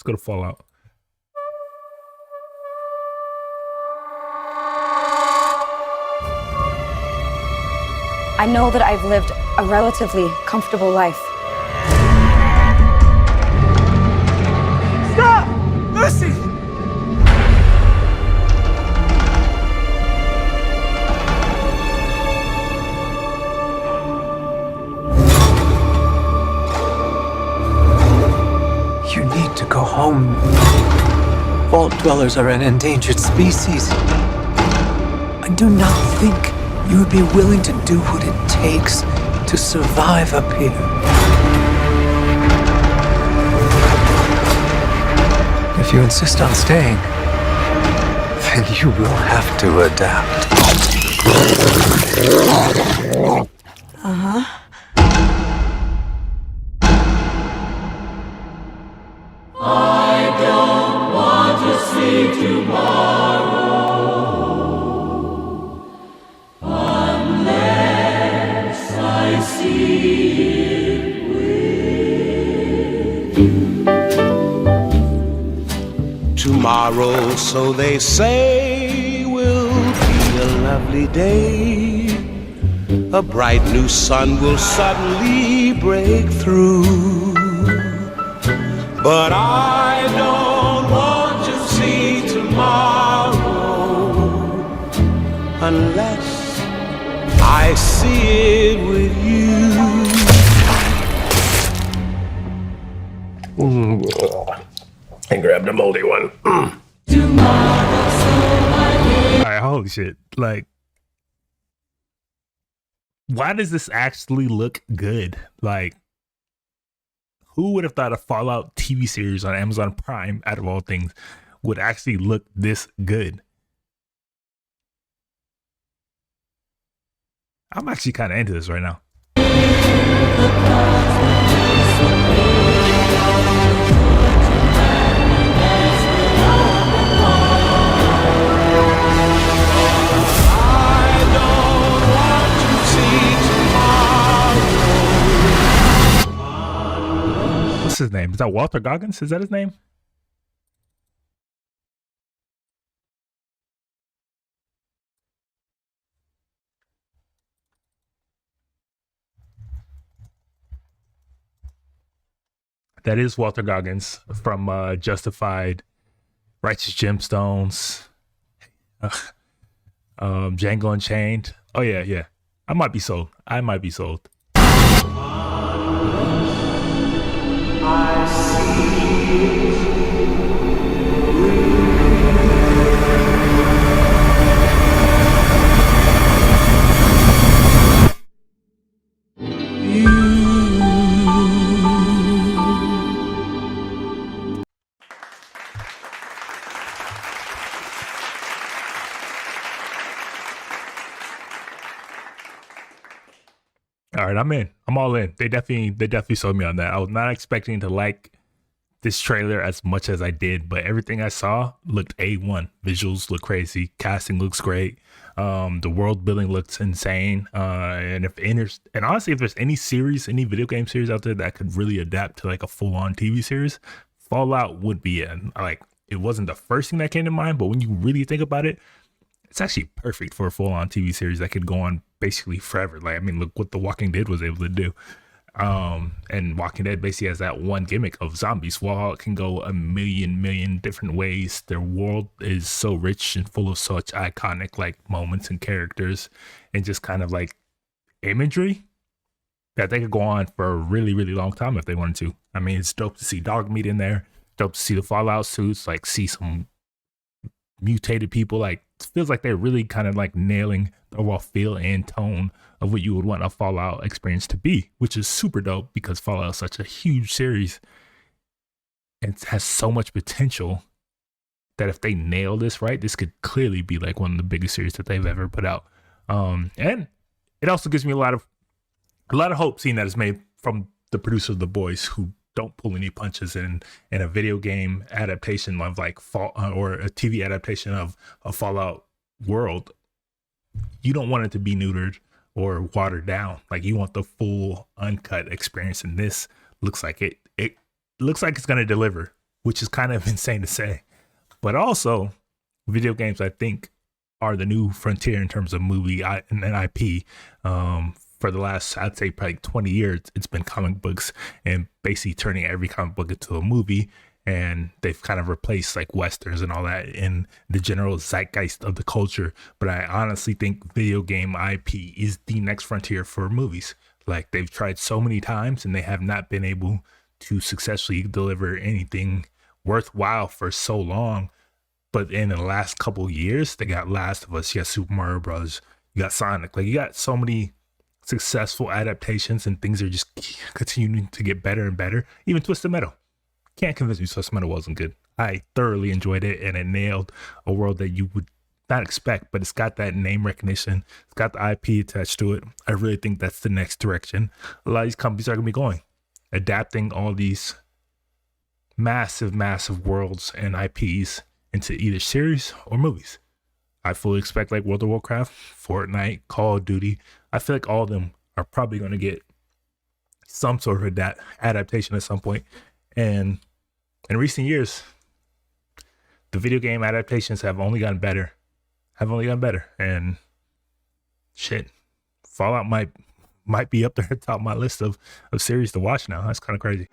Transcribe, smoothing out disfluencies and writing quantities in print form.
go to Fallout. I know that I've lived a relatively comfortable life. Stop! Lucy! You need to go home. Vault dwellers are an endangered species. I do not think you would be willing to do what it takes to survive up here. If you insist on staying, then you will have to adapt. Tomorrow, so they say, will be a lovely day. A bright new sun will suddenly break through. But I don't want to see tomorrow unless I see it with you. And grab the moldy one. All right, holy shit. Like, why does this actually look good? Like, who would have thought a Fallout TV series on Amazon Prime, out of all things, would actually look this good? I'm actually kind of into this right now. What's his name? Is that Walter Goggins? Is that his name? That is Walter Goggins from Justified, Righteous Gemstones, Django Unchained. Oh yeah. I might be sold. All right, I'm in. I'm all in. They definitely sold me on that. I was not expecting to like this trailer as much as I did, but everything I saw looked A1. Visuals look crazy. Casting looks great. The world building looks insane. And honestly, if there's any video game series out there that could really adapt to like a full-on TV series, Fallout would be it. Like, it wasn't the first thing that came to mind, but when you really think about it, it's actually perfect for a full-on TV series that could go on basically forever. Like, I mean, look what The Walking Dead was able to do. And Walking Dead basically has that one gimmick of zombies. Fallout can go a million different ways. Their world is so rich and full of such iconic like moments and characters and just kind of like imagery that they could go on for a really long time if they wanted to. I mean, it's dope to see dog meat in there. Dope to see the Fallout suits, like see some mutated people. Like, it feels like they're really kind of like nailing the overall feel and tone of what you would want a Fallout experience to be, which is super dope because Fallout is such a huge series and it has so much potential that if they nail this right, this could clearly be like one of the biggest series that they've ever put out. And it also gives me a lot of hope seeing that it's made from the producer of The Boys, who don't pull any punches in a video game adaptation of like or a TV adaptation of a Fallout world. You don't want it to be neutered or watered down. Like, you want the full uncut experience, and this looks like it looks like it's going to deliver which is kind of insane to say. But also, video games, I think, are the new frontier in terms of movie and IP. For the last, I'd say, probably 20 years, it's been comic books and basically turning every comic book into a movie. And they've kind of replaced like Westerns and all that in the general zeitgeist of the culture. But I honestly think video game IP is the next frontier for movies. Like, they've tried so many times and they have not been able to successfully deliver anything worthwhile for so long. But in the last couple of years, they got Last of Us, you got Super Mario Bros., you got Sonic. Like, you got so many successful adaptations and things are just continuing to get better and better. Even Twisted Metal. Can't convince me Twisted Metal wasn't good. I thoroughly enjoyed it, and it nailed a world that you would not expect, but it's got that name recognition. It's got the IP attached to it. I really think that's the next direction a lot of these companies are going to be going. Adapting all these massive, massive worlds and IPs into either series or movies. I fully expect like World of Warcraft, Fortnite, Call of Duty. I feel like all of them are probably going to get some sort of adaptation at some point. And in recent years, the video game adaptations have only gotten better. And shit, Fallout might be up there at the top of my list of series to watch now. That's kind of crazy.